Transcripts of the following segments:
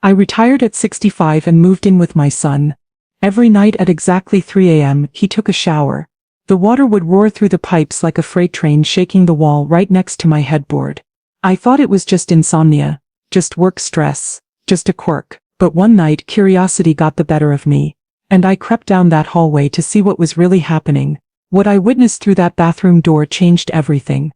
I retired at 65 and moved in with my son. Every night at exactly 3 a.m., he took a shower. The water would roar through the pipes like a freight train shaking the wall right next to my headboard. I thought it was just insomnia, just work stress, just a quirk. But one night curiosity got the better of me, and I crept down that hallway to see what was really happening. What I witnessed through that bathroom door changed everything.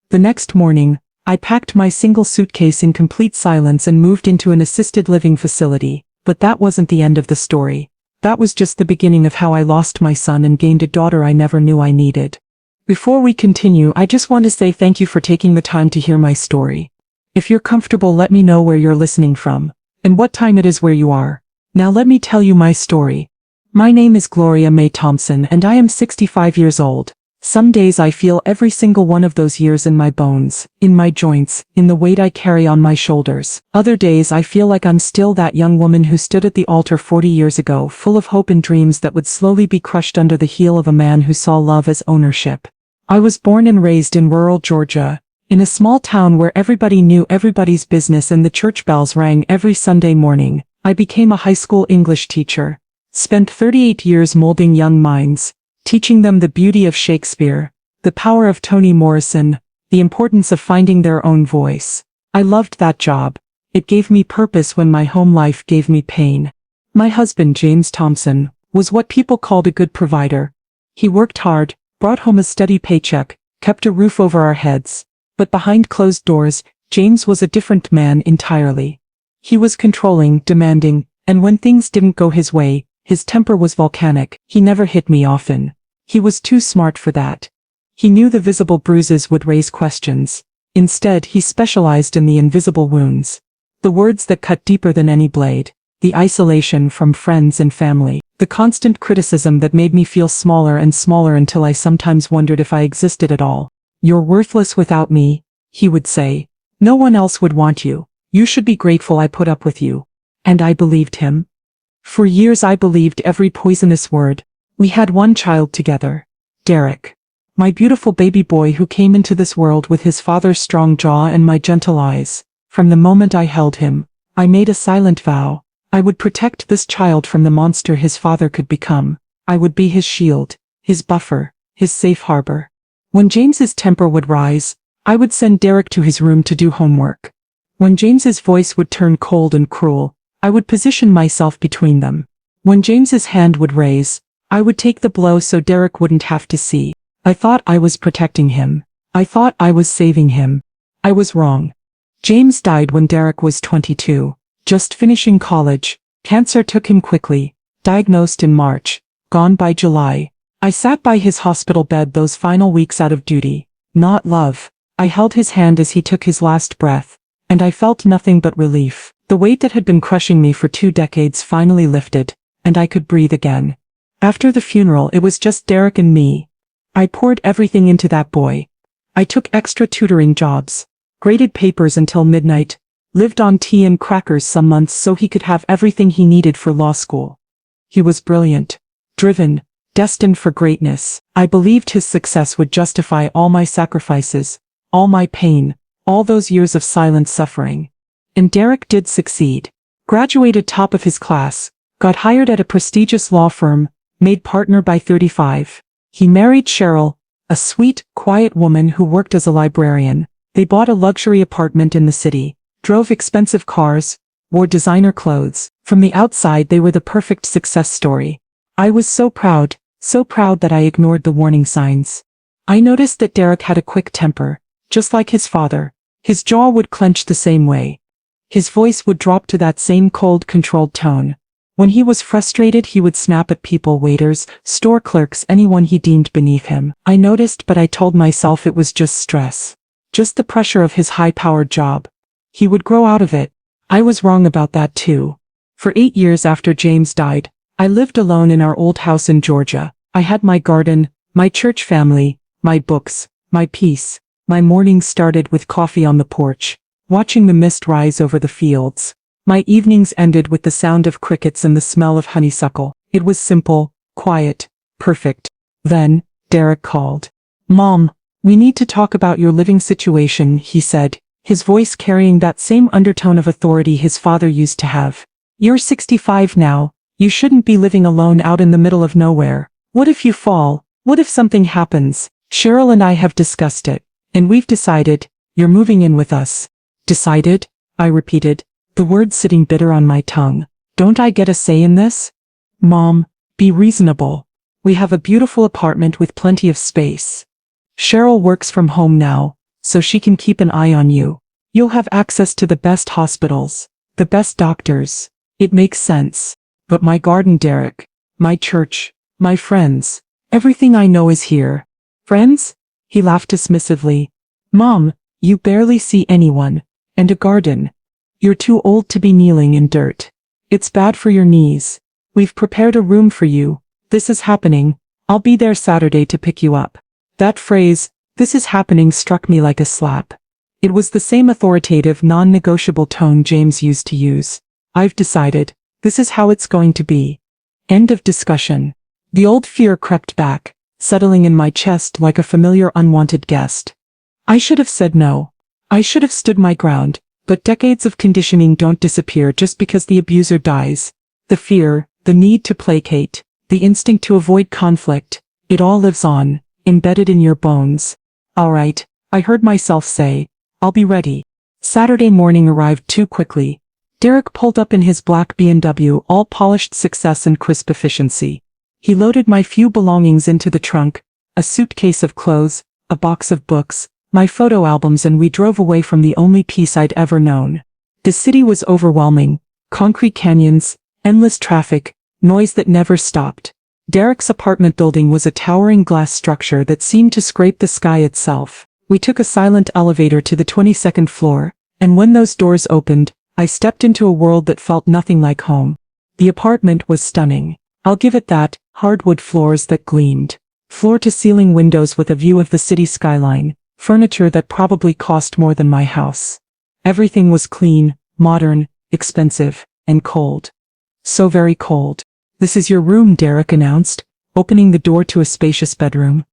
The next morning, I packed my single suitcase in complete silence and moved into an assisted living facility. But that wasn't the end of the story. That was just the beginning of how I lost my son and gained a daughter I never knew I needed. Before we continue, I just want to say thank you for taking the time to hear my story. If you're comfortable, let me know where you're listening from, and what time it is where you are. Now let me tell you my story. My name is Gloria Mae Thompson and I am 65 years old. Some days I feel every single one of those years in my bones, in my joints, in the weight I carry on my shoulders. Other days I feel like I'm still that young woman who stood at the altar 40 years ago, full of hope and dreams that would slowly be crushed under the heel of a man who saw love as ownership. I was born and raised in rural Georgia, in a small town where everybody knew everybody's business and the church bells rang every Sunday morning. I became a high school English teacher, spent 38 years molding young minds, teaching them the beauty of Shakespeare, the power of Toni Morrison, the importance of finding their own voice. I loved that job. It gave me purpose when my home life gave me pain. My husband, James Thompson, was what people called a good provider. He worked hard, brought home a steady paycheck, kept a roof over our heads. But behind closed doors, James was a different man entirely. He was controlling, demanding, and when things didn't go his way, his temper was volcanic. He never hit me often. He was too smart for that. He knew the visible bruises would raise questions. Instead, he specialized in the invisible wounds. The words that cut deeper than any blade. The isolation from friends and family. The constant criticism that made me feel smaller and smaller until I sometimes wondered if I existed at all. "You're worthless without me," he would say. "No one else would want you. You should be grateful I put up with you." And I believed him. For years I believed every poisonous word. We had one child together, Derek. My beautiful baby boy who came into this world with his father's strong jaw and my gentle eyes. From the moment I held him, I made a silent vow. I would protect this child from the monster his father could become. I would be his shield, his buffer, his safe harbor. When James's temper would rise, I would send Derek to his room to do homework. When James's voice would turn cold and cruel, I would position myself between them. When James's hand would raise, I would take the blow so Derek wouldn't have to see. I thought I was protecting him. I thought I was saving him. I was wrong. James died when Derek was 22, just finishing college. Cancer took him quickly, diagnosed in March, gone by July. I sat by his hospital bed those final weeks out of duty, not love. I held his hand as he took his last breath, and I felt nothing but relief. The weight that had been crushing me for 2 decades finally lifted, and I could breathe again. After the funeral, it was just Derek and me. I poured everything into that boy. I took extra tutoring jobs, graded papers until midnight, lived on tea and crackers some months so he could have everything he needed for law school. He was brilliant, driven, destined for greatness. I believed his success would justify all my sacrifices, all my pain, all those years of silent suffering. And Derek did succeed. Graduated top of his class, got hired at a prestigious law firm, made partner by 35. He married Cheryl, a sweet, quiet woman who worked as a librarian. They bought a luxury apartment in the city, drove expensive cars, wore designer clothes. From the outside they were the perfect success story. I was so proud that I ignored the warning signs. I noticed that Derek had a quick temper, just like his father. His jaw would clench the same way. His voice would drop to that same cold, controlled tone. When he was frustrated, he would snap at people, waiters, store clerks, anyone he deemed beneath him. I noticed, but I told myself it was just stress. Just the pressure of his high-powered job. He would grow out of it. I was wrong about that too. For 8 years after James died, I lived alone in our old house in Georgia. I had my garden, my church family, my books, my peace. My mornings started with coffee on the porch, watching the mist rise over the fields. My evenings ended with the sound of crickets and the smell of honeysuckle. It was simple, quiet, perfect. Then, Derek called. "Mom, we need to talk about your living situation," he said. his voice carrying that same undertone of authority his father used to have. "You're 65 now, you shouldn't be living alone out in the middle of nowhere. What if you fall? What if something happens? Cheryl and I have discussed it, and we've decided, you're moving in with us." "Decided?" I repeated, the words sitting bitter on my tongue. "Don't I get a say in this?" "Mom, be reasonable. We have a beautiful apartment with plenty of space. Cheryl works from home now, so she can keep an eye on you. You'll have access to the best hospitals, the best doctors. It makes sense. But my garden, Derek, my church, my friends, everything I know is here." "Friends?" He laughed dismissively. "Mom, you barely see anyone. And a garden. You're too old to be kneeling in dirt. It's bad for your knees. We've prepared a room for you. This is happening. I'll be there Saturday to pick you up." That phrase, "this is happening," struck me like a slap. It was the same authoritative, non-negotiable tone James used to use. "I've decided. This is how it's going to be." End of discussion. The old fear crept back, settling in my chest like a familiar unwanted guest. I should have said no. I should have stood my ground, but decades of conditioning don't disappear just because the abuser dies. The fear, the need to placate, the instinct to avoid conflict, it all lives on, embedded in your bones. "All right," I heard myself say. "I'll be ready." Saturday morning arrived too quickly. Derek pulled up in his black BMW, all polished success and crisp efficiency. He loaded my few belongings into the trunk, a suitcase of clothes, a box of books, my photo albums, and we drove away from the only peace I'd ever known. The city was overwhelming. Concrete canyons, endless traffic, noise that never stopped. Derek's apartment building was a towering glass structure that seemed to scrape the sky itself. We took a silent elevator to the 22nd floor, and when those doors opened, I stepped into a world that felt nothing like home. The apartment was stunning. I'll give it that, hardwood floors that gleamed. Floor-to-ceiling windows with a view of the city skyline. Furniture that probably cost more than my house. Everything was clean, modern, expensive, and cold. So very cold. "This is your room," Derek announced, opening the door to a spacious bedroom.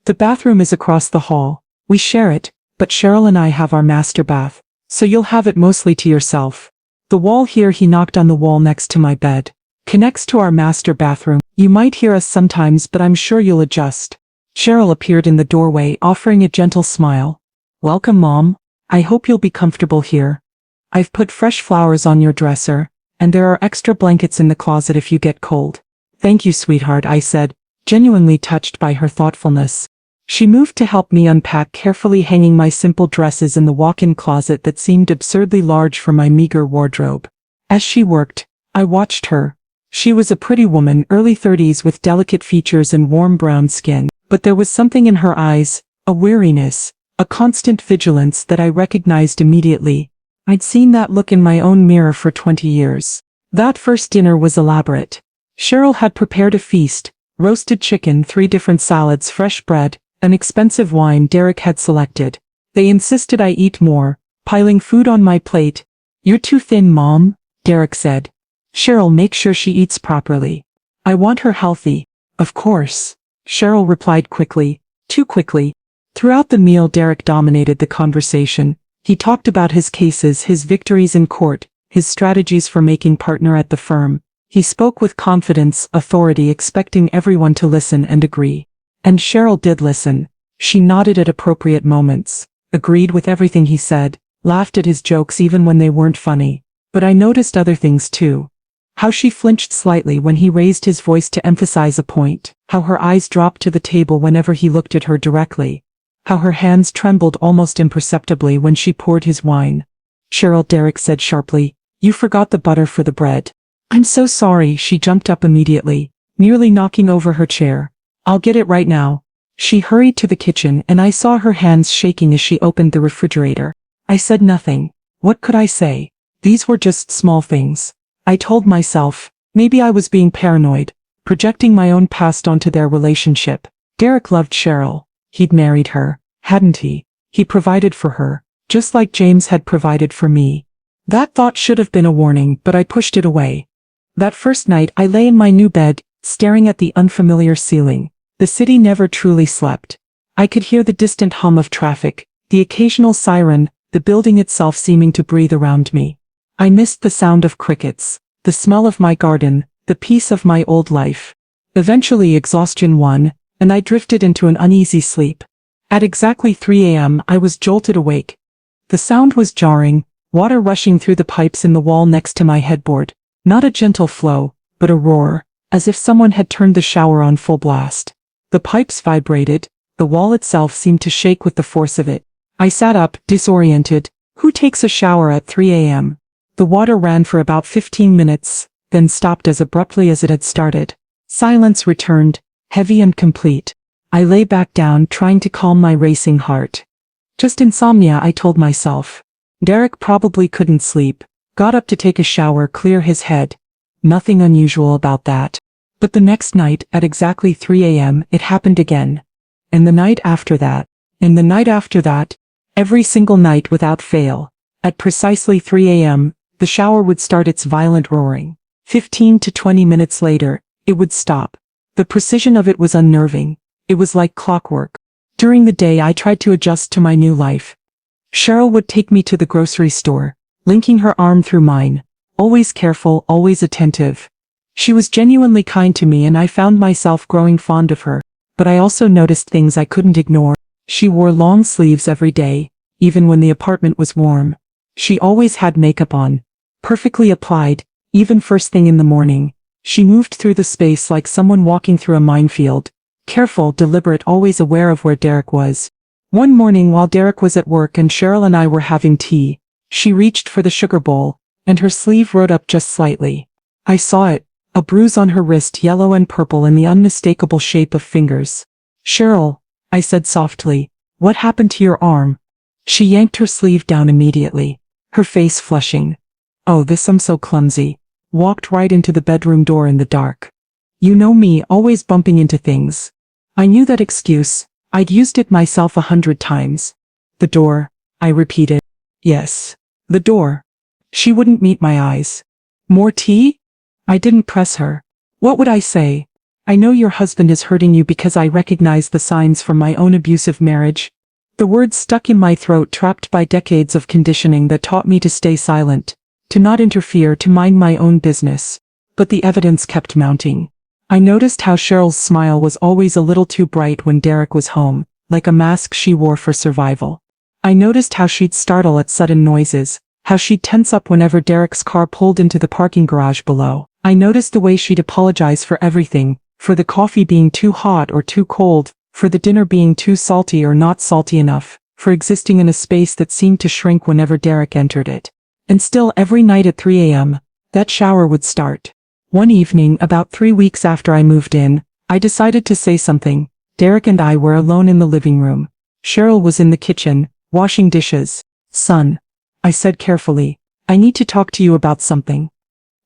"The bathroom is across the hall. We share it, but Cheryl and I have our master bath, so you'll have it mostly to yourself. The wall here," he knocked on the wall next to my bed, "connects to our master bathroom. You might hear us sometimes, but I'm sure you'll adjust." Cheryl appeared in the doorway, offering a gentle smile. "Welcome, Mom. I hope you'll be comfortable here. I've put fresh flowers on your dresser, and there are extra blankets in the closet if you get cold." "Thank you, sweetheart," I said, genuinely touched by her thoughtfulness. She moved to help me unpack, carefully hanging my simple dresses in the walk-in closet that seemed absurdly large for my meager wardrobe. As she worked, I watched her. She was a pretty woman, early 30s, with delicate features and warm brown skin. But there was something in her eyes, a weariness, a constant vigilance that I recognized immediately. I'd seen that look in my own mirror for 20 years. That first dinner was elaborate. Cheryl had prepared a feast: roasted chicken, 3 different salads, fresh bread, an expensive wine Derek had selected. They insisted I eat more, piling food on my plate. "You're too thin, Mom," Derek said. "Cheryl, make sure she eats properly. I want her healthy." "Of course," Cheryl replied quickly, too quickly. Throughout the meal, Derek dominated the conversation. He talked about his cases, his victories in court, his strategies for making partner at the firm. He spoke with confidence, authority, expecting everyone to listen and agree. And Cheryl did listen. She nodded at appropriate moments, agreed with everything he said, laughed at his jokes even when they weren't funny. But I noticed other things too. How she flinched slightly when he raised his voice to emphasize a point, how her eyes dropped to the table whenever he looked at her directly, how her hands trembled almost imperceptibly when she poured his wine. "Cheryl," Derek said sharply, "you forgot the butter for the bread." "I'm so sorry." She jumped up immediately, nearly knocking over her chair. "I'll get it right now." She hurried to the kitchen, and I saw her hands shaking as she opened the refrigerator. I said nothing. What could I say? These were just small things. I told myself, maybe I was being paranoid, projecting my own past onto their relationship. Derek loved Cheryl. He'd married her, hadn't he? He provided for her, just like James had provided for me. That thought should have been a warning, but I pushed it away. That first night I lay in my new bed, staring at the unfamiliar ceiling. The city never truly slept. I could hear the distant hum of traffic, the occasional siren, the building itself seeming to breathe around me. I missed the sound of crickets, the smell of my garden, the peace of my old life. Eventually exhaustion won, and I drifted into an uneasy sleep. At exactly 3 a.m. I was jolted awake. The sound was jarring, water rushing through the pipes in the wall next to my headboard. Not a gentle flow, but a roar, as if someone had turned the shower on full blast. The pipes vibrated, the wall itself seemed to shake with the force of it. I sat up, disoriented. Who takes a shower at 3 a.m.? The water ran for about 15 minutes, then stopped as abruptly as it had started. Silence returned, heavy and complete. I lay back down, trying to calm my racing heart. Just insomnia, I told myself. Derek probably couldn't sleep, got up to take a shower, clear his head. Nothing unusual about that. But the next night, at exactly 3 a.m., it happened again. And the night after that. And the night after that. Every single night without fail. At precisely 3 a.m., the shower would start its violent roaring. 15 to 20 minutes later, it would stop. The precision of it was unnerving. It was like clockwork. During the day I tried to adjust to my new life. Cheryl would take me to the grocery store, linking her arm through mine. Always careful, always attentive. She was genuinely kind to me and I found myself growing fond of her. But I also noticed things I couldn't ignore. She wore long sleeves every day, even when the apartment was warm. She always had makeup on, perfectly applied, even first thing in the morning. She moved through the space like someone walking through a minefield. Careful, deliberate, always aware of where Derek was. One morning while Derek was at work and Cheryl and I were having tea, she reached for the sugar bowl, and her sleeve rode up just slightly. I saw it, a bruise on her wrist, yellow and purple in the unmistakable shape of fingers. Cheryl, I said softly, what happened to your arm? She yanked her sleeve down immediately, her face flushing. Oh, I'm so clumsy. Walked right into the bedroom door in the dark. You know me, always bumping into things. I knew that excuse. I'd used it myself 100 times. The door, I repeated. Yes, the door. She wouldn't meet my eyes. More tea? I didn't press her. What would I say? I know your husband is hurting you because I recognize the signs from my own abusive marriage. The words stuck in my throat, trapped by decades of conditioning that taught me to stay silent, to not interfere, to mind my own business. But the evidence kept mounting. I noticed how Cheryl's smile was always a little too bright when Derek was home, like a mask she wore for survival. I noticed how she'd startle at sudden noises, how she'd tense up whenever Derek's car pulled into the parking garage below. I noticed the way she'd apologize for everything, for the coffee being too hot or too cold, for the dinner being too salty or not salty enough, for existing in a space that seemed to shrink whenever Derek entered it. And still, every night at 3 a.m., that shower would start. One evening, about 3 weeks after I moved in, I decided to say something. Derek and I were alone in the living room. Cheryl was in the kitchen, washing dishes. Son, I said carefully, I need to talk to you about something.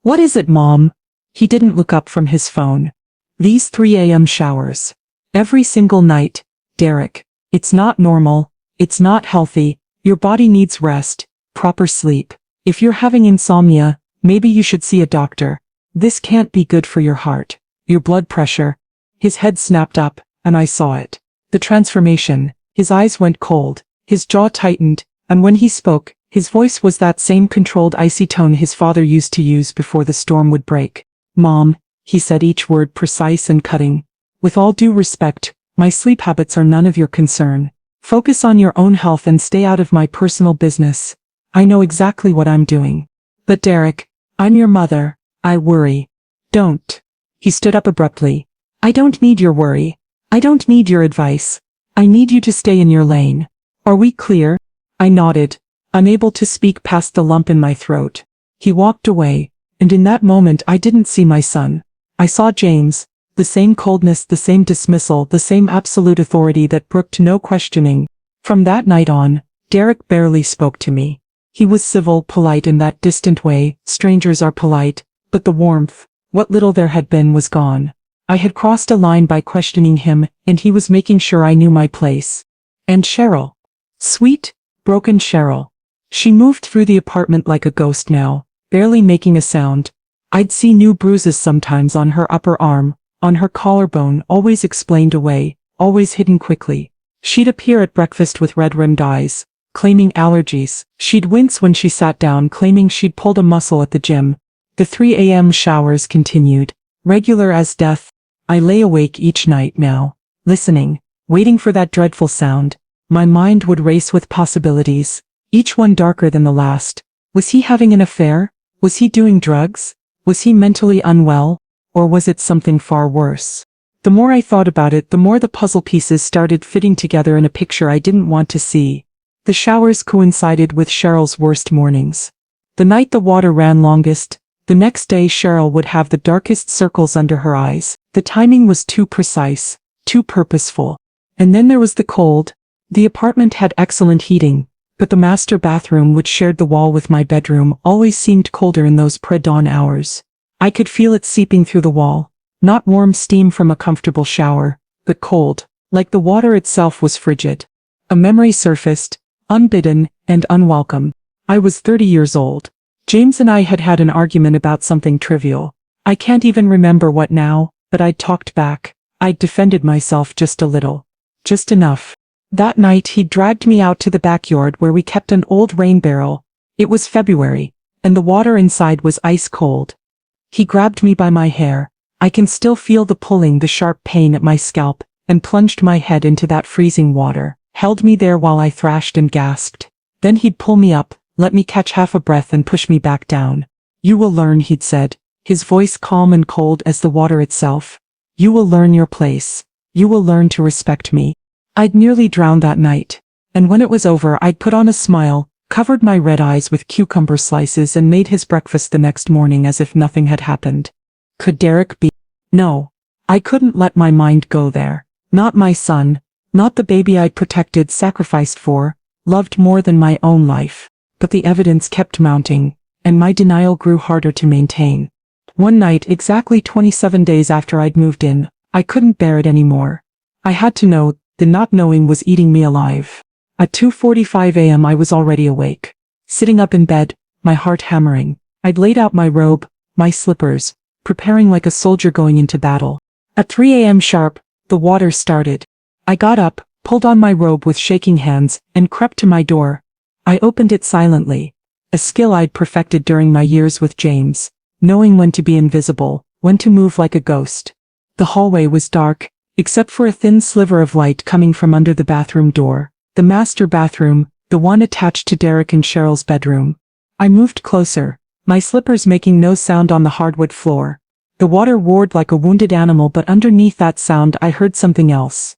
What is it, Mom? He didn't look up from his phone. These 3 a.m. showers. Every single night. Derek, it's not normal. It's not healthy. Your body needs rest, proper sleep. If you're having insomnia, maybe you should see a doctor. This can't be good for your heart, your blood pressure. His head snapped up, and I saw it. The transformation. His eyes went cold, his jaw tightened, and when he spoke, his voice was that same controlled, icy tone his father used to use before the storm would break. Mom, he said, each word precise and cutting. With all due respect, my sleep habits are none of your concern. Focus on your own health and stay out of my personal business. I know exactly what I'm doing. But Derek, I'm your mother. I worry. Don't. He stood up abruptly. I don't need your worry. I don't need your advice. I need you to stay in your lane. Are we clear? I nodded, unable to speak past the lump in my throat. He walked away, and in that moment I didn't see my son. I saw James, the same coldness, the same dismissal, the same absolute authority that brooked no questioning. From that night on, Derek barely spoke to me. He was civil, polite in that distant way strangers are polite, but the warmth, what little there had been, was gone. I had crossed a line by questioning him, and he was making sure I knew my place. And Cheryl. Sweet, broken Cheryl. She moved through the apartment like a ghost now, barely making a sound. I'd see new bruises sometimes on her upper arm, on her collarbone, always explained away, always hidden quickly. She'd appear at breakfast with red-rimmed eyes, claiming allergies. She'd wince when she sat down, claiming she'd pulled a muscle at the gym. The 3 a.m. showers continued, regular as death. I lay awake each night now, listening, waiting for that dreadful sound. My mind would race with possibilities, each one darker than the last. Was he having an affair? Was he doing drugs? Was he mentally unwell? Or was it something far worse? The more I thought about it, the more the puzzle pieces started fitting together in a picture I didn't want to see. The showers coincided with Cheryl's worst mornings. The night the water ran longest, the next day Cheryl would have the darkest circles under her eyes. The timing was too precise, too purposeful. And then there was the cold. The apartment had excellent heating, but the master bathroom, which shared the wall with my bedroom, always seemed colder in those pre-dawn hours. I could feel it seeping through the wall, not warm steam from a comfortable shower, but cold, like the water itself was frigid. A memory surfaced, unbidden and unwelcome. I was 30 years old. James and I had had an argument about something trivial. I can't even remember what now, but I'd talked back. I'd defended myself just a little. Just enough. That night he dragged me out to the backyard where we kept an old rain barrel. It was February, and the water inside was ice cold. He grabbed me by my hair. I can still feel the pulling, the sharp pain at my scalp, and plunged my head into that freezing water, held me there while I thrashed and gasped. Then he'd pull me up, let me catch half a breath and push me back down. "You will learn," he'd said, his voice calm and cold as the water itself. "You will learn your place. You will learn to respect me." I'd nearly drowned that night, and when it was over I'd put on a smile, covered my red eyes with cucumber slices and made his breakfast the next morning as if nothing had happened. Could Derek be? No. I couldn't let my mind go there. Not my son, not the baby I'd protected, sacrificed for, loved more than my own life. But the evidence kept mounting, and my denial grew harder to maintain. One night, exactly 27 days after I'd moved in, I couldn't bear it anymore. I had to know. The not knowing was eating me alive. At 2:45 a.m. I was already awake. Sitting up in bed, my heart hammering. I'd laid out my robe, my slippers, preparing like a soldier going into battle. At 3 a.m. sharp, the water started. I got up, pulled on my robe with shaking hands, and crept to my door. I opened it silently, a skill I'd perfected during my years with James, knowing when to be invisible, when to move like a ghost. The hallway was dark, except for a thin sliver of light coming from under the bathroom door, the master bathroom, the one attached to Derek and Cheryl's bedroom. I moved closer, my slippers making no sound on the hardwood floor. The water roared like a wounded animal, but underneath that sound I heard something else.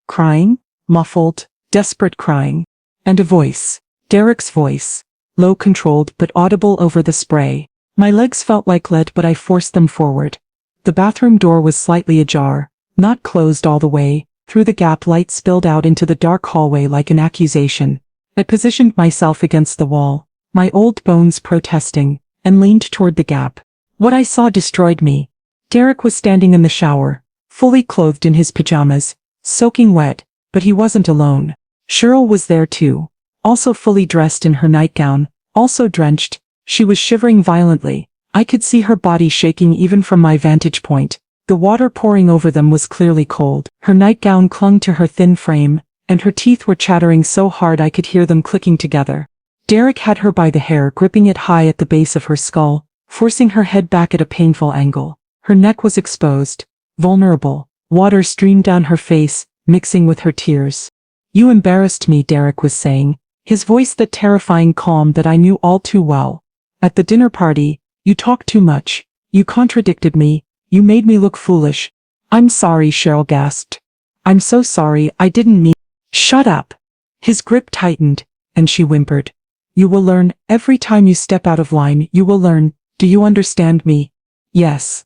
Crying, muffled, desperate crying. And a voice, Derek's voice, low, controlled but audible over the spray. My legs felt like lead, but I forced them forward. The bathroom door was slightly ajar. Not closed all the way. Through the gap light spilled out into the dark hallway like an accusation. I positioned myself against the wall, my old bones protesting, and leaned toward the gap. What I saw destroyed me. Derek was standing in the shower, fully clothed in his pajamas, soaking wet, but he wasn't alone. Cheryl was there too, also fully dressed in her nightgown, also drenched. She was shivering violently. I could see her body shaking even from my vantage point. The water pouring over them was clearly cold. Her nightgown clung to her thin frame, and her teeth were chattering so hard I could hear them clicking together. Derek had her by the hair, gripping it high at the base of her skull, forcing her head back at a painful angle. Her neck was exposed, vulnerable. Water streamed down her face, mixing with her tears. "You embarrassed me," Derek was saying, his voice that terrifying calm that I knew all too well. "At the dinner party, you talked too much. You contradicted me. You made me look foolish." "I'm sorry," Cheryl gasped. "I'm so sorry, I didn't mean—" "Shut up." His grip tightened, and she whimpered. "You will learn. Every time you step out of line, you will learn. Do you understand me?" Yes,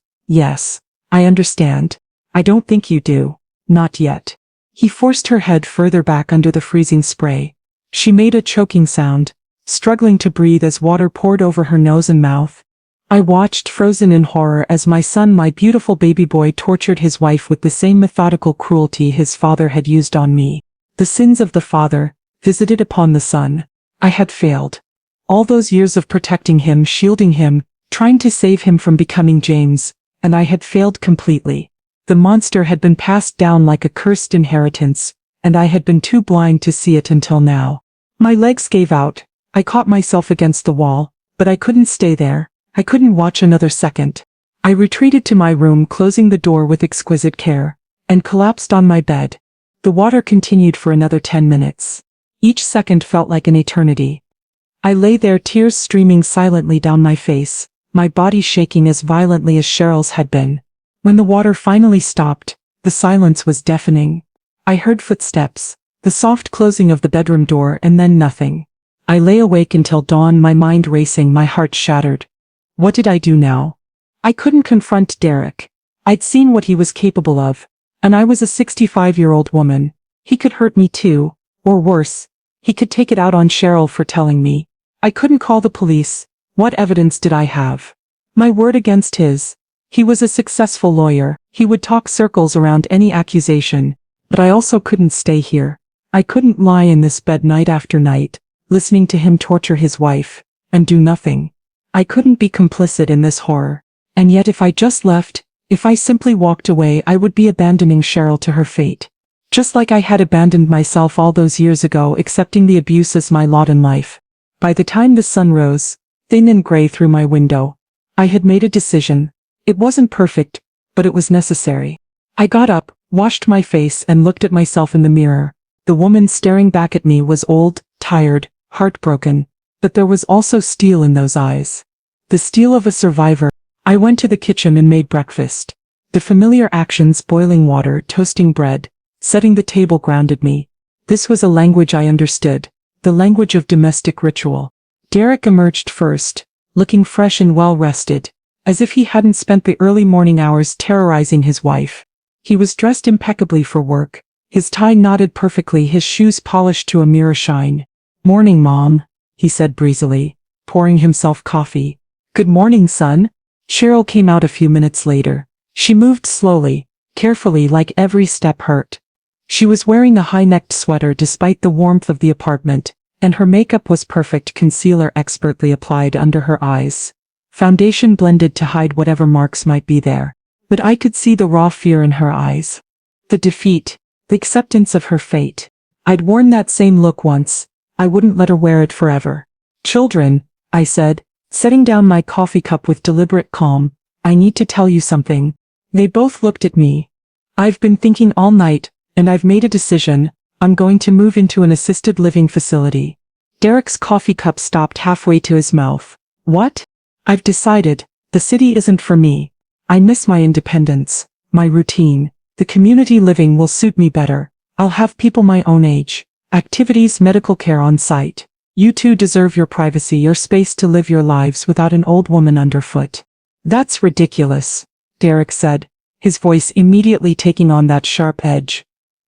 I understand. I don't think you do. Not yet." He forced her head further back under the freezing spray. She made a choking sound, struggling to breathe as water poured over her nose and mouth. I watched, frozen in horror, as my son, my beautiful baby boy, tortured his wife with the same methodical cruelty his father had used on me. The sins of the father, visited upon the son. I had failed. All those years of protecting him, shielding him, trying to save him from becoming James, and I had failed completely. The monster had been passed down like a cursed inheritance, and I had been too blind to see it until now. My legs gave out. I caught myself against the wall, but I couldn't stay there. I couldn't watch another second. I retreated to my room, closing the door with exquisite care, and collapsed on my bed. The water continued for another 10 minutes. Each second felt like an eternity. I lay there, tears streaming silently down my face, my body shaking as violently as Cheryl's had been. When the water finally stopped, the silence was deafening. I heard footsteps, the soft closing of the bedroom door, and then nothing. I lay awake until dawn, my mind racing, my heart shattered. What did I do now? I couldn't confront Derek. I'd seen what he was capable of, and I was a 65-year-old woman. He could hurt me too, or worse, he could take it out on Cheryl for telling me. I couldn't call the police. What evidence did I have? My word against his. He was a successful lawyer. He would talk circles around any accusation. But I also couldn't stay here. I couldn't lie in this bed night after night, listening to him torture his wife, and do nothing. I couldn't be complicit in this horror. And yet if I just left, if I simply walked away, I would be abandoning Cheryl to her fate. Just like I had abandoned myself all those years ago, accepting the abuse as my lot in life. By the time the sun rose, thin and gray through my window, I had made a decision. It wasn't perfect, but it was necessary. I got up, washed my face, and looked at myself in the mirror. The woman staring back at me was old, tired, heartbroken, but there was also steel in those eyes. The steel of a survivor. I went to the kitchen and made breakfast. The familiar actions, boiling water, toasting bread, setting the table, grounded me. This was a language I understood, the language of domestic ritual. Derek emerged first, looking fresh and well-rested, as if he hadn't spent the early morning hours terrorizing his wife. He was dressed impeccably for work, his tie knotted perfectly, his shoes polished to a mirror shine. "Morning, Mom," he said breezily, pouring himself coffee. "Good morning, son." Cheryl came out a few minutes later. She moved slowly, carefully, like every step hurt. She was wearing a high-necked sweater despite the warmth of the apartment, and her makeup was perfect, concealer expertly applied under her eyes. Foundation blended to hide whatever marks might be there. But I could see the raw fear in her eyes. The defeat, the acceptance of her fate. I'd worn that same look once. I wouldn't let her wear it forever. "Children," I said, setting down my coffee cup with deliberate calm, "I need to tell you something." They both looked at me. "I've been thinking all night, and I've made a decision. I'm going to move into an assisted living facility." Derek's coffee cup stopped halfway to his mouth. "What?" "I've decided. The city isn't for me. I miss my independence, my routine. The community living will suit me better. I'll have people my own age. Activities, medical care on site. You two deserve your privacy, your space to live your lives without an old woman underfoot." "That's ridiculous," Derek said, his voice immediately taking on that sharp edge.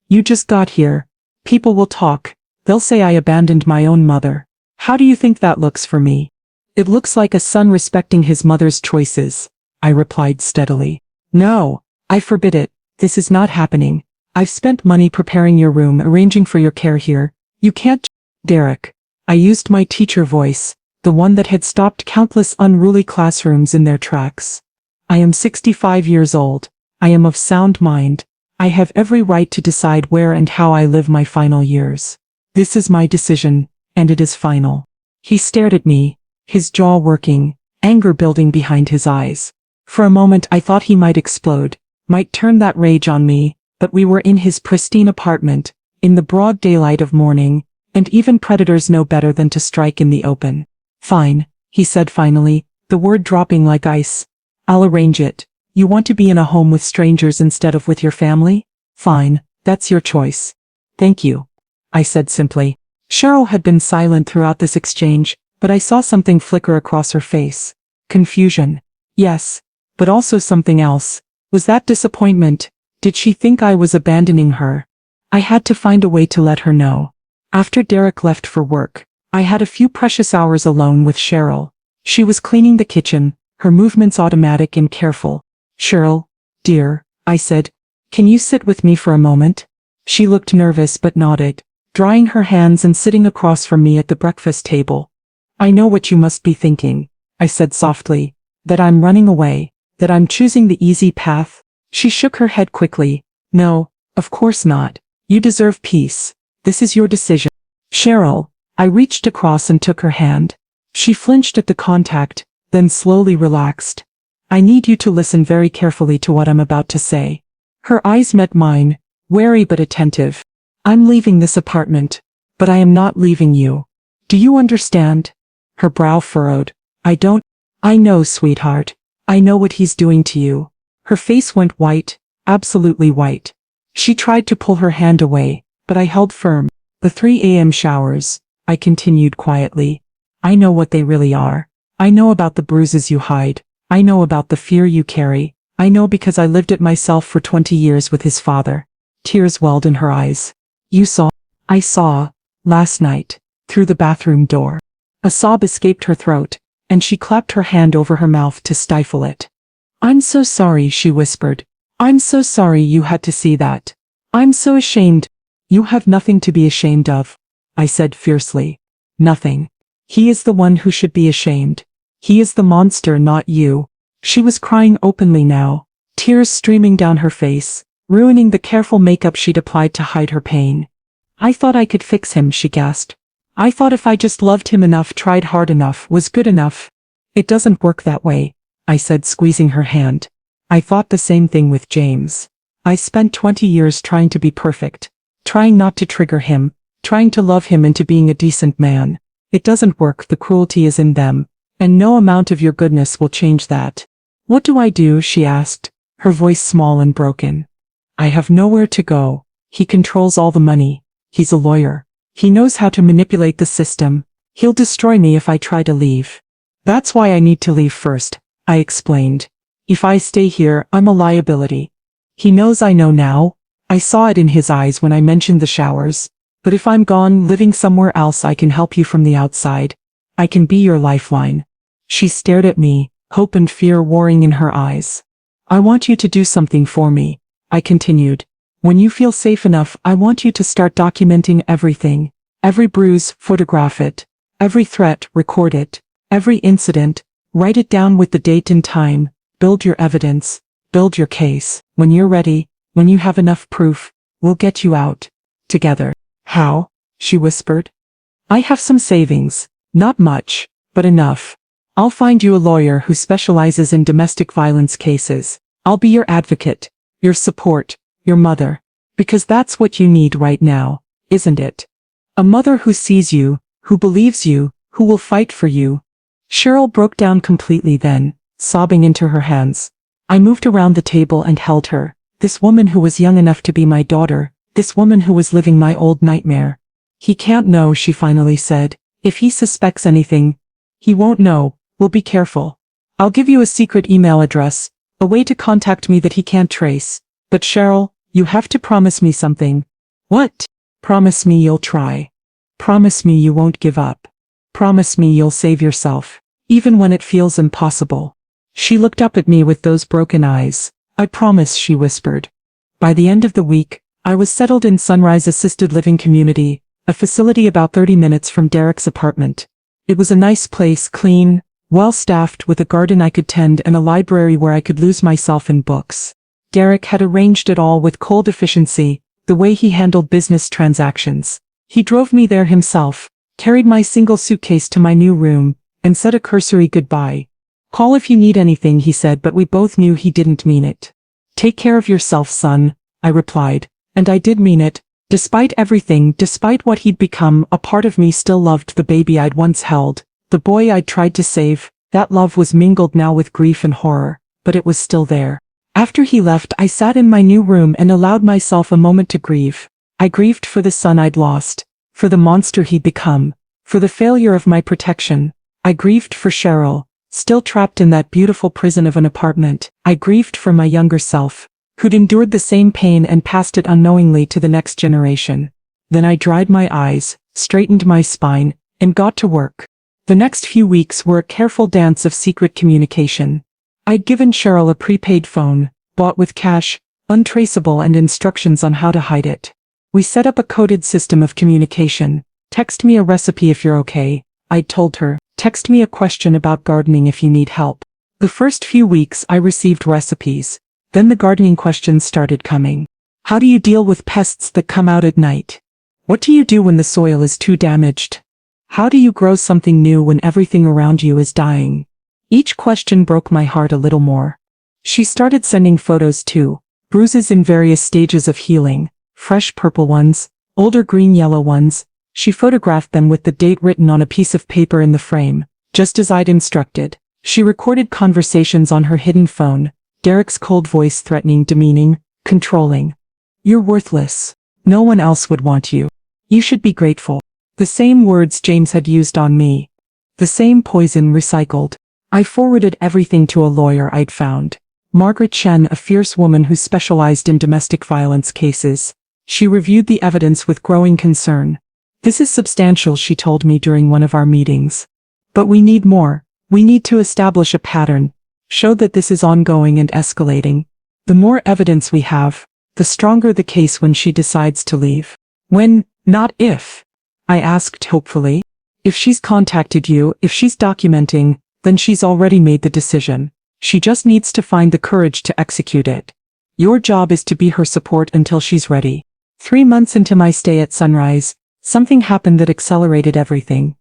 "You just got here. People will talk. They'll say I abandoned my own mother. How do you think that looks for me?" "It looks like a son respecting his mother's choices," I replied steadily. "No, I forbid it. This is not happening. I've spent money preparing your room, arranging for your care here. You can't." "Derek," I used my teacher voice, the one that had stopped countless unruly classrooms in their tracks. "I am 65 years old. I am of sound mind. I have every right to decide where and how I live my final years. This is my decision, and it is final." He stared at me, his jaw working, anger building behind his eyes. For a moment I thought he might explode, might turn that rage on me, but we were in his pristine apartment, in the broad daylight of morning, and even predators know better than to strike in the open. "Fine," he said finally, the word dropping like ice. "I'll arrange it. You want to be in a home with strangers instead of with your family? Fine, that's your choice." "Thank you," I said simply. Cheryl had been silent throughout this exchange, but I saw something flicker across her face. Confusion. Yes, but also something else. Was that disappointment? Did she think I was abandoning her? I had to find a way to let her know. After Derek left for work, I had a few precious hours alone with Cheryl. She was cleaning the kitchen, her movements automatic and careful. "Cheryl, dear," I said, "can you sit with me for a moment?" She looked nervous but nodded, drying her hands and sitting across from me at the breakfast table. "I know what you must be thinking," I said softly, "that I'm running away, that I'm choosing the easy path." She shook her head quickly. "No, of course not. You deserve peace. This is your decision." "Cheryl," I reached across and took her hand. She flinched at the contact, then slowly relaxed. I need you to listen very carefully to what I'm about to say. Her eyes met mine, wary but attentive. I'm leaving this apartment, but I am not leaving you. Do you understand? Her brow furrowed. I know, sweetheart. I know what he's doing to you. Her face went white, absolutely white. She tried to pull her hand away, but I held firm. The 3 a.m. showers, I continued quietly. I know what they really are. I know about the bruises you hide. I know about the fear you carry. I know because I lived it myself for 20 years with his father. Tears welled in her eyes. I saw, last night, through the bathroom door. A sob escaped her throat, and she clapped her hand over her mouth to stifle it. I'm so sorry, she whispered. I'm so sorry you had to see that. I'm so ashamed. You have nothing to be ashamed of, I said fiercely. Nothing. He is the one who should be ashamed. He is the monster, not you. She was crying openly now, tears streaming down her face, ruining the careful makeup she'd applied to hide her pain. I thought I could fix him, she gasped. I thought if I just loved him enough, tried hard enough, was good enough. It doesn't work that way, I said, squeezing her hand. I thought the same thing with James. I spent 20 years trying to be perfect, trying not to trigger him, trying to love him into being a decent man. It doesn't work, the cruelty is in them, and no amount of your goodness will change that. What do I do? She asked, her voice small and broken. I have nowhere to go. He controls all the money. He's a lawyer. He knows how to manipulate the system. He'll destroy me if I try to leave. That's why I need to leave first, I explained. If I stay here, I'm a liability. He knows I know now. I saw it in his eyes when I mentioned the showers. But if I'm gone, living somewhere else, I can help you from the outside. I can be your lifeline. She stared at me, hope and fear warring in her eyes. I want you to do something for me, I continued. When you feel safe enough, I want you to start documenting everything. Every bruise, photograph it. Every threat, record it. Every incident, write it down with the date and time. Build your evidence. Build your case. When you're ready, when you have enough proof, we'll get you out. Together. How? She whispered. I have some savings. Not much, but enough. I'll find you a lawyer who specializes in domestic violence cases. I'll be your advocate, your support, your mother. Because that's what you need right now, isn't it? A mother who sees you, who believes you, who will fight for you. Cheryl broke down completely then, sobbing into her hands. I moved around the table and held her. This woman who was young enough to be my daughter, this woman who was living my old nightmare. He can't know, she finally said. If he suspects anything, he won't know. We'll be careful. I'll give you a secret email address, a way to contact me that he can't trace. But Cheryl, you have to promise me something. What? Promise me you'll try. Promise me you won't give up. Promise me you'll save yourself, even when it feels impossible. She looked up at me with those broken eyes. I promise, she whispered. By the end of the week, I was settled in Sunrise Assisted Living Community, a facility about 30 minutes from Derek's apartment. It was a nice place, clean, well-staffed, with a garden I could tend and a library where I could lose myself in books. Derek had arranged it all with cold efficiency, the way he handled business transactions. He drove me there himself, carried my single suitcase to my new room, and said a cursory goodbye. Call if you need anything, he said, but we both knew he didn't mean it. Take care of yourself, son, I replied, and I did mean it. Despite everything, despite what he'd become, a part of me still loved the baby I'd once held, the boy I'd tried to save. That love was mingled now with grief and horror, but it was still there. After he left, I sat in my new room and allowed myself a moment to grieve. I grieved for the son I'd lost, for the monster he'd become, for the failure of my protection. I grieved for Cheryl, still trapped in that beautiful prison of an apartment. I grieved for my younger self, who'd endured the same pain and passed it unknowingly to the next generation. Then I dried my eyes, straightened my spine, and got to work. The next few weeks were a careful dance of secret communication. I'd given Cheryl a prepaid phone, bought with cash, untraceable, and instructions on how to hide it. We set up a coded system of communication. Text me a recipe if you're okay, I'd told her. Text me a question about gardening if you need help. The first few weeks I received recipes. Then the gardening questions started coming. How do you deal with pests that come out at night? What do you do when the soil is too damaged? How do you grow something new when everything around you is dying? Each question broke my heart a little more. She started sending photos too, bruises in various stages of healing, fresh purple ones, older green-yellow ones. She photographed them with the date written on a piece of paper in the frame, just as I'd instructed. She recorded conversations on her hidden phone, Derek's cold voice threatening, demeaning, controlling. You're worthless. No one else would want you. You should be grateful. The same words James had used on me. The same poison recycled. I forwarded everything to a lawyer I'd found. Margaret Chen, a fierce woman who specialized in domestic violence cases. She reviewed the evidence with growing concern. This is substantial, she told me during one of our meetings. But we need more. We need to establish a pattern. Show that this is ongoing and escalating. The more evidence we have, the stronger the case when she decides to leave. When, not if. I asked hopefully. If she's contacted you, if she's documenting, then she's already made the decision. She just needs to find the courage to execute it. Your job is to be her support until she's ready. 3 months into my stay at Sunrise, something happened that accelerated everything.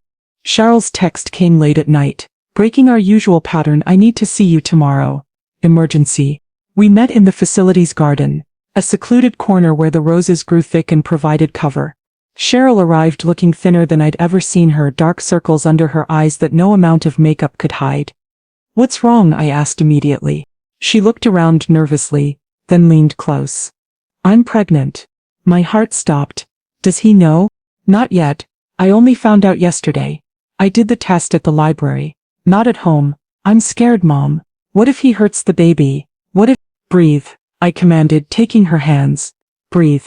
Cheryl's text came late at night, breaking our usual pattern. I need to see you tomorrow. Emergency. We met in the facility's garden, a secluded corner where the roses grew thick and provided cover. Cheryl arrived looking thinner than I'd ever seen her, dark circles under her eyes that no amount of makeup could hide. What's wrong? I asked immediately. She looked around nervously, then leaned close. I'm pregnant. My heart stopped. Does he know? Not yet. I only found out yesterday. I did the test at the library. Not at home. I'm scared, Mom. What if he hurts the baby? What if— Breathe, I commanded, taking her hands. Breathe,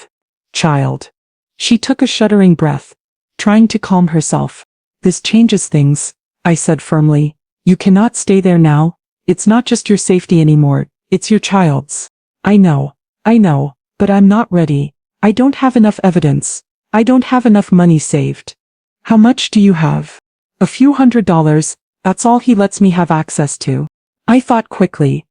child. She took a shuddering breath, trying to calm herself. This changes things, I said firmly. You cannot stay there now. It's not just your safety anymore, it's your child's. I know, but I'm not ready. I don't have enough evidence. I don't have enough money saved. How much do you have? A few $100, that's all he lets me have access to. I thought quickly.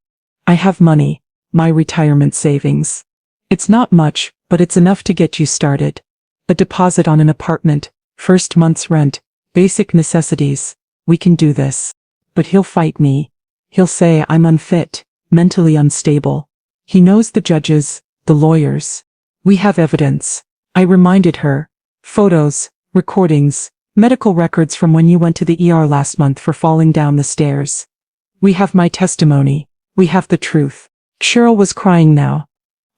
I have money, my retirement savings. It's not much, but it's enough to get you started. A deposit on an apartment, first month's rent, basic necessities. We can do this. But he'll fight me. He'll say I'm unfit, mentally unstable. He knows the judges, the lawyers. We have evidence. I reminded her. Photos, recordings, medical records from when you went to the ER last month for falling down the stairs. We have my testimony. We have the truth. Cheryl was crying now.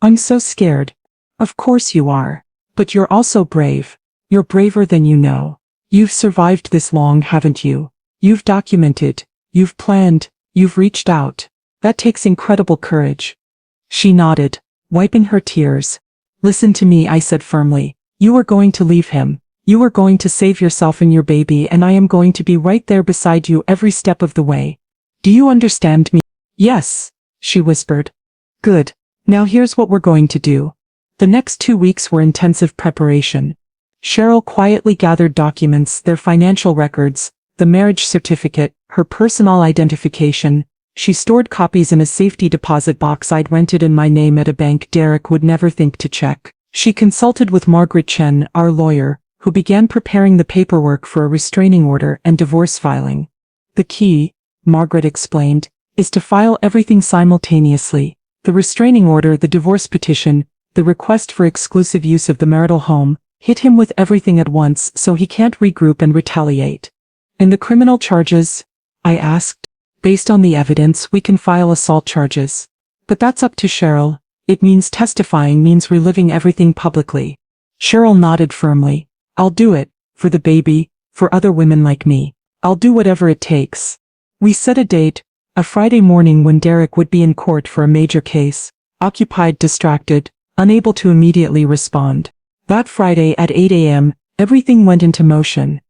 I'm so scared. Of course you are. But you're also brave. You're braver than you know. You've survived this long, haven't you? You've documented. You've planned. You've reached out. That takes incredible courage. She nodded, wiping her tears. Listen to me, I said firmly. You are going to leave him. You are going to save yourself and your baby, and I am going to be right there beside you every step of the way. Do you understand me? Yes, she whispered. Good. Now here's what we're going to do. The next 2 weeks were intensive preparation. Cheryl quietly gathered documents, their financial records, the marriage certificate, her personal identification. She stored copies in a safety deposit box I'd rented in my name at a bank Derek would never think to check. She consulted with Margaret Chen, our lawyer, who began preparing the paperwork for a restraining order and divorce filing. The key, Margaret explained, is to file everything simultaneously. The restraining order, the divorce petition, the request for exclusive use of the marital home. Hit him with everything at once so he can't regroup and retaliate. And the criminal charges? I asked. Based on the evidence, we can file assault charges. But that's up to Cheryl. It means testifying, means reliving everything publicly. Cheryl nodded firmly. I'll do it. For the baby. For other women like me. I'll do whatever it takes. We set a date. A Friday morning when Derek would be in court for a major case. Occupied, distracted, unable to immediately respond. That Friday at 8 a.m., everything went into motion.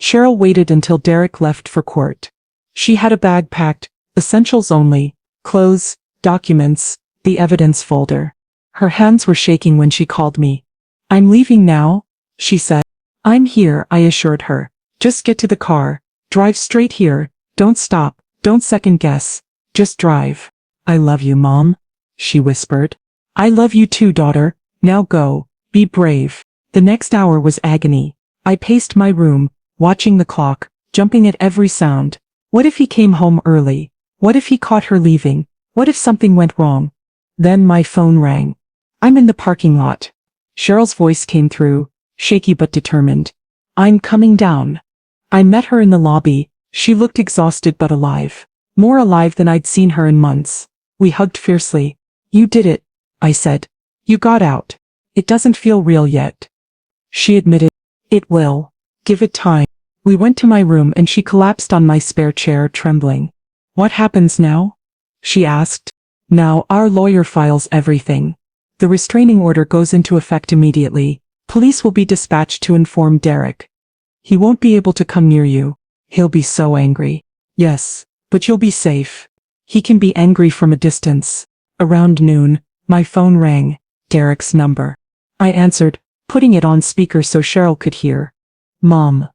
Cheryl waited until Derek left for court. She had a bag packed, essentials only, clothes, documents, the evidence folder. Her hands were shaking when she called me. I'm leaving now, she said. I'm here, I assured her. Just get to the car. Drive straight here. Don't stop. Don't second guess. Just drive. I love you, Mom, she whispered. I love you too, daughter. Now go. Be brave. The next hour was agony. I paced my room, watching the clock, jumping at every sound. What if he came home early? What if he caught her leaving? What if something went wrong? Then my phone rang. I'm in the parking lot. Cheryl's voice came through, shaky but determined. I'm coming down. I met her in the lobby. She looked exhausted but alive. More alive than I'd seen her in months. We hugged fiercely. You did it, I said. You got out. It doesn't feel real yet. She admitted. It will. Give it time. We went to my room and she collapsed on my spare chair, trembling. What happens now? She asked. Now, our lawyer files everything. The restraining order goes into effect immediately. Police will be dispatched to inform Derek. He won't be able to come near you. He'll be so angry. Yes, but you'll be safe. He can be angry from a distance. Around noon, my phone rang. Derek's number. I answered, putting it on speaker so Cheryl could hear. Mom.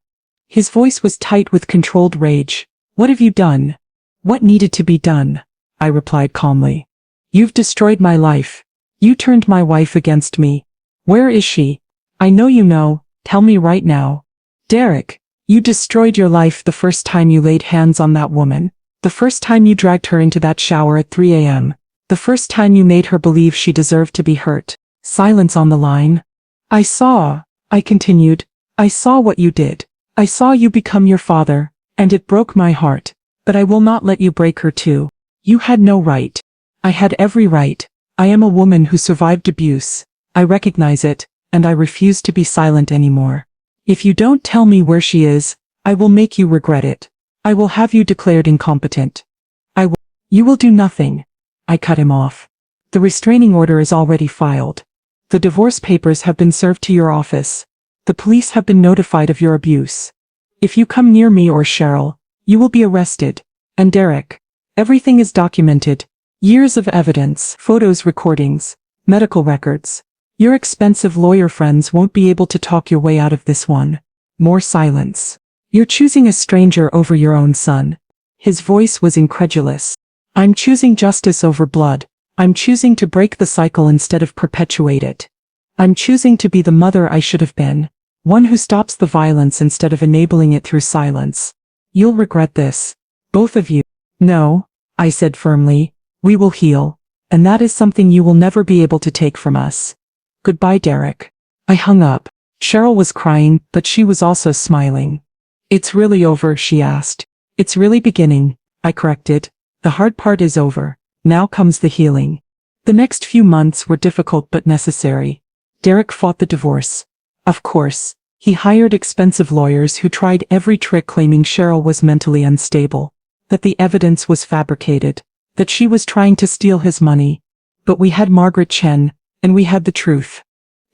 His voice was tight with controlled rage. What have you done? What needed to be done? I replied calmly. You've destroyed my life. You turned my wife against me. Where is she? I know you know. Tell me right now. Derek, you destroyed your life the first time you laid hands on that woman. The first time you dragged her into that shower at 3 a.m. The first time you made her believe she deserved to be hurt. Silence on the line. I continued. I saw what you did. I saw you become your father, and it broke my heart. But I will not let you break her too. You had no right. I had every right. I am a woman who survived abuse. I recognize it, and I refuse to be silent anymore. If you don't tell me where she is, I will make you regret it. I will have you declared incompetent. You will do nothing. I cut him off. The restraining order is already filed. The divorce papers have been served to your office. The police have been notified of your abuse. If you come near me or Cheryl, you will be arrested. And Derek. Everything is documented. Years of evidence, photos, recordings, medical records. Your expensive lawyer friends won't be able to talk your way out of this one. More silence. You're choosing a stranger over your own son. His voice was incredulous. I'm choosing justice over blood. I'm choosing to break the cycle instead of perpetuate it. I'm choosing to be the mother I should have been. One who stops the violence instead of enabling it through silence. You'll regret this. Both of you. No, I said firmly. We will heal. And that is something you will never be able to take from us. Goodbye, Derek. I hung up. Cheryl was crying, but she was also smiling. It's really over, she asked. It's really beginning, I corrected. The hard part is over. Now comes the healing. The next few months were difficult but necessary. Derek fought the divorce. Of course, he hired expensive lawyers who tried every trick claiming Cheryl was mentally unstable, that the evidence was fabricated, that she was trying to steal his money. But we had Margaret Chen, and we had the truth.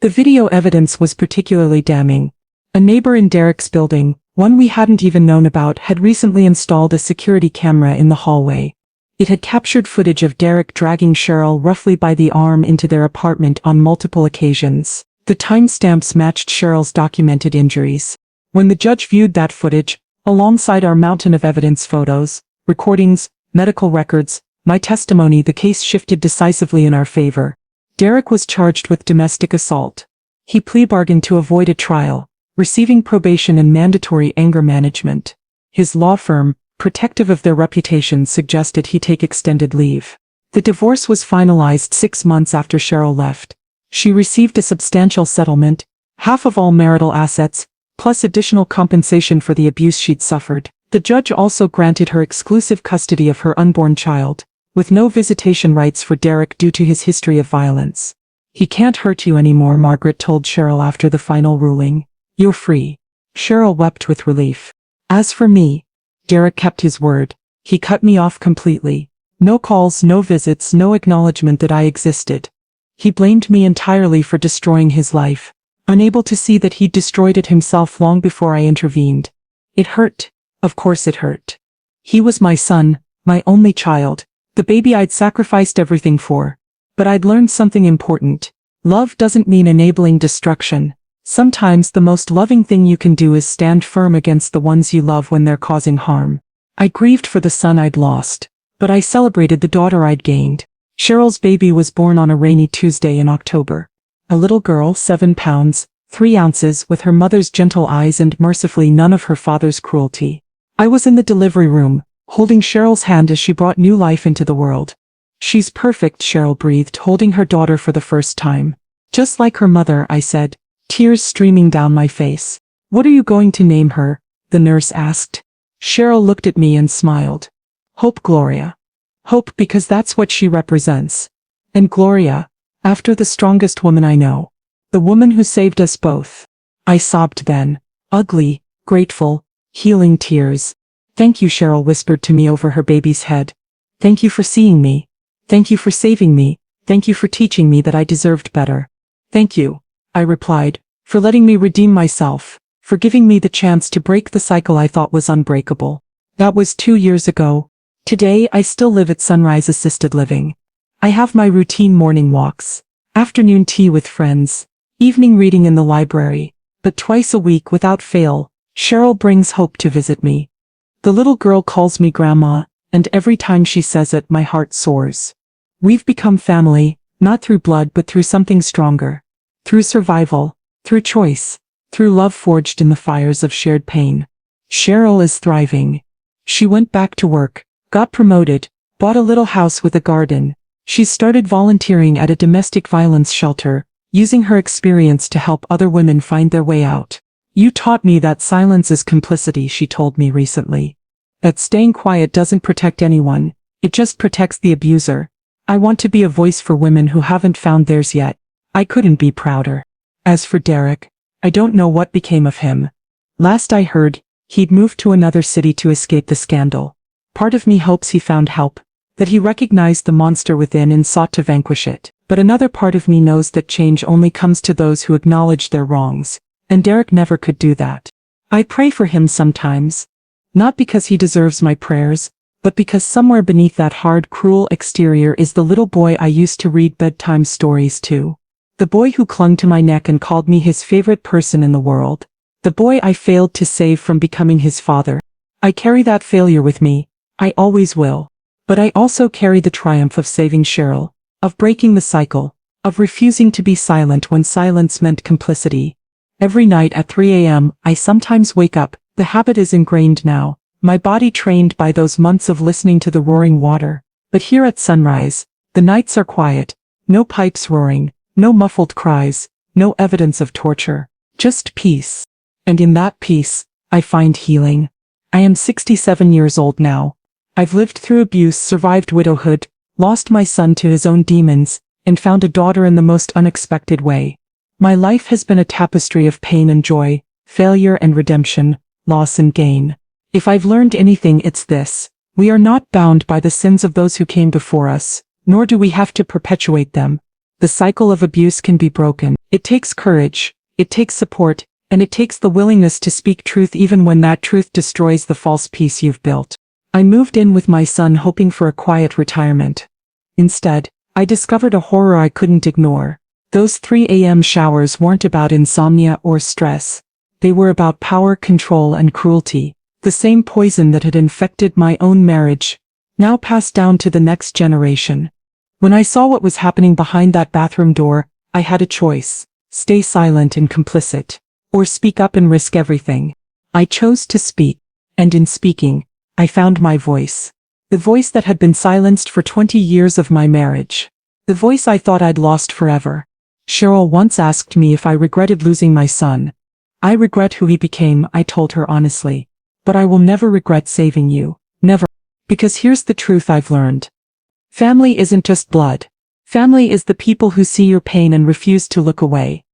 The video evidence was particularly damning. A neighbor in Derek's building, one we hadn't even known about, had recently installed a security camera in the hallway. It had captured footage of Derek dragging Cheryl roughly by the arm into their apartment on multiple occasions. The timestamps matched Cheryl's documented injuries. When the judge viewed that footage, alongside our mountain of evidence, photos, recordings, medical records, my testimony, the case shifted decisively in our favor. Derek was charged with domestic assault. He plea bargained to avoid a trial, receiving probation and mandatory anger management. His law firm, protective of their reputation, suggested he take extended leave. The divorce was finalized 6 months after Cheryl left. She received a substantial settlement, half of all marital assets, plus additional compensation for the abuse she'd suffered. The judge also granted her exclusive custody of her unborn child, with no visitation rights for Derek due to his history of violence. He can't hurt you anymore, Margaret told Cheryl after the final ruling. You're free. Cheryl wept with relief. As for me, Derek kept his word. He cut me off completely. No calls, no visits, no acknowledgement that I existed. He blamed me entirely for destroying his life, unable to see that he'd destroyed it himself long before I intervened. It hurt. Of course it hurt. He was my son, my only child, the baby I'd sacrificed everything for. But I'd learned something important. Love doesn't mean enabling destruction. Sometimes the most loving thing you can do is stand firm against the ones you love when they're causing harm. I grieved for the son I'd lost, but I celebrated the daughter I'd gained. Cheryl's baby was born on a rainy Tuesday in October. A little girl, 7 pounds, 3 ounces with her mother's gentle eyes and mercifully none of her father's cruelty. I was in the delivery room, holding Cheryl's hand as she brought new life into the world. She's perfect, Cheryl breathed, holding her daughter for the first time. Just like her mother, I said, tears streaming down my face. What are you going to name her? The nurse asked. Cheryl looked at me and smiled. Hope, Gloria. Hope, because that's what she represents. And Gloria, after the strongest woman I know. The woman who saved us both. I sobbed then. Ugly, grateful, healing tears. Thank you, Cheryl whispered to me over her baby's head. Thank you for seeing me. Thank you for saving me. Thank you for teaching me that I deserved better. Thank you, I replied, for letting me redeem myself, for giving me the chance to break the cycle I thought was unbreakable. That was 2 years ago. Today I still live at Sunrise Assisted Living. I have my routine morning walks, afternoon tea with friends, evening reading in the library, but twice a week without fail, Cheryl brings Hope to visit me. The little girl calls me Grandma, and every time she says it my heart soars. We've become family, not through blood but through something stronger. Through survival, through choice, through love forged in the fires of shared pain. Cheryl is thriving. She went back to work, got promoted, bought a little house with a garden. She started volunteering at a domestic violence shelter, using her experience to help other women find their way out. You taught me that silence is complicity, she told me recently. That staying quiet doesn't protect anyone, it just protects the abuser. I want to be a voice for women who haven't found theirs yet. I couldn't be prouder. As for Derek, I don't know what became of him. Last I heard, he'd moved to another city to escape the scandal. Part of me hopes he found help, that he recognized the monster within and sought to vanquish it. But another part of me knows that change only comes to those who acknowledge their wrongs, and Derek never could do that. I pray for him sometimes. Not because he deserves my prayers, but because somewhere beneath that hard, cruel exterior is the little boy I used to read bedtime stories to. The boy who clung to my neck and called me his favorite person in the world. The boy I failed to save from becoming his father. I carry that failure with me. I always will. But I also carry the triumph of saving Cheryl, of breaking the cycle, of refusing to be silent when silence meant complicity. Every night at 3 a.m., I sometimes wake up. The habit is ingrained now, my body trained by those months of listening to the roaring water. But here at Sunrise, the nights are quiet, no pipes roaring, no muffled cries, no evidence of torture, just peace. And in that peace, I find healing. I am 67 years old now. I've lived through abuse, survived widowhood, lost my son to his own demons, and found a daughter in the most unexpected way. My life has been a tapestry of pain and joy, failure and redemption, loss and gain. If I've learned anything, it's this: we are not bound by the sins of those who came before us, nor do we have to perpetuate them. The cycle of abuse can be broken. It takes courage, it takes support, and it takes the willingness to speak truth even when that truth destroys the false peace you've built. I moved in with my son hoping for a quiet retirement. Instead, I discovered a horror I couldn't ignore. Those 3 a.m. showers weren't about insomnia or stress. They were about power, control, and cruelty. The same poison that had infected my own marriage, now passed down to the next generation. When I saw what was happening behind that bathroom door, I had a choice: stay silent and complicit, or speak up and risk everything. I chose to speak, and in speaking, I found my voice. The voice that had been silenced for 20 years of my marriage. The voice I thought I'd lost forever. Cheryl once asked me if I regretted losing my son. I regret who he became, I told her honestly. But I will never regret saving you. Never. Because here's the truth I've learned. Family isn't just blood. Family is the people who see your pain and refuse to look away.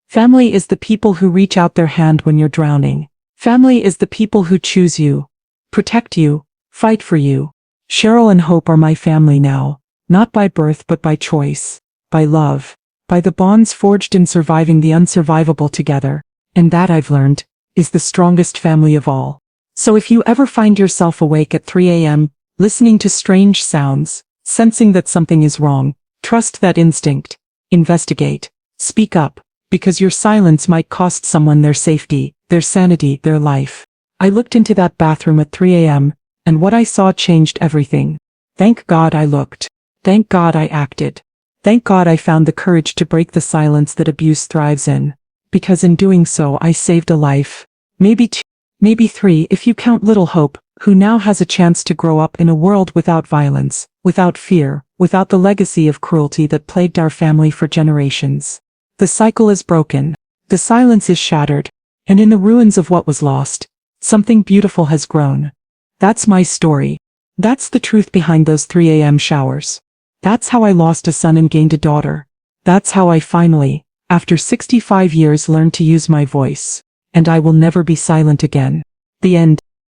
Family is the people who reach out their hand when you're drowning. Family is the people who choose you, protect you, fight for you. Cheryl and Hope are my family now, not by birth but by choice, by love, by the bonds forged in surviving the unsurvivable together. And that, I've learned, is the strongest family of all. So if you ever find yourself awake at 3 a.m., listening to strange sounds, sensing that something is wrong, trust that instinct. Investigate. Speak up, because your silence might cost someone their safety, their sanity, their life. I looked into that bathroom at 3 a.m., and what I saw changed everything. Thank God I looked. Thank God I acted. Thank God I found the courage to break the silence that abuse thrives in. because in doing so I saved a life. Maybe two, maybe three if you count little Hope, who now has a chance to grow up in a world without violence, without fear, without the legacy of cruelty that plagued our family for generations. The cycle is broken. The silence is shattered. And in the ruins of what was lost, something beautiful has grown. That's my story. That's the truth behind those 3 a.m. showers. That's how I lost a son and gained a daughter. That's how I finally, after 65 years, learned to use my voice. And I will never be silent again. The end.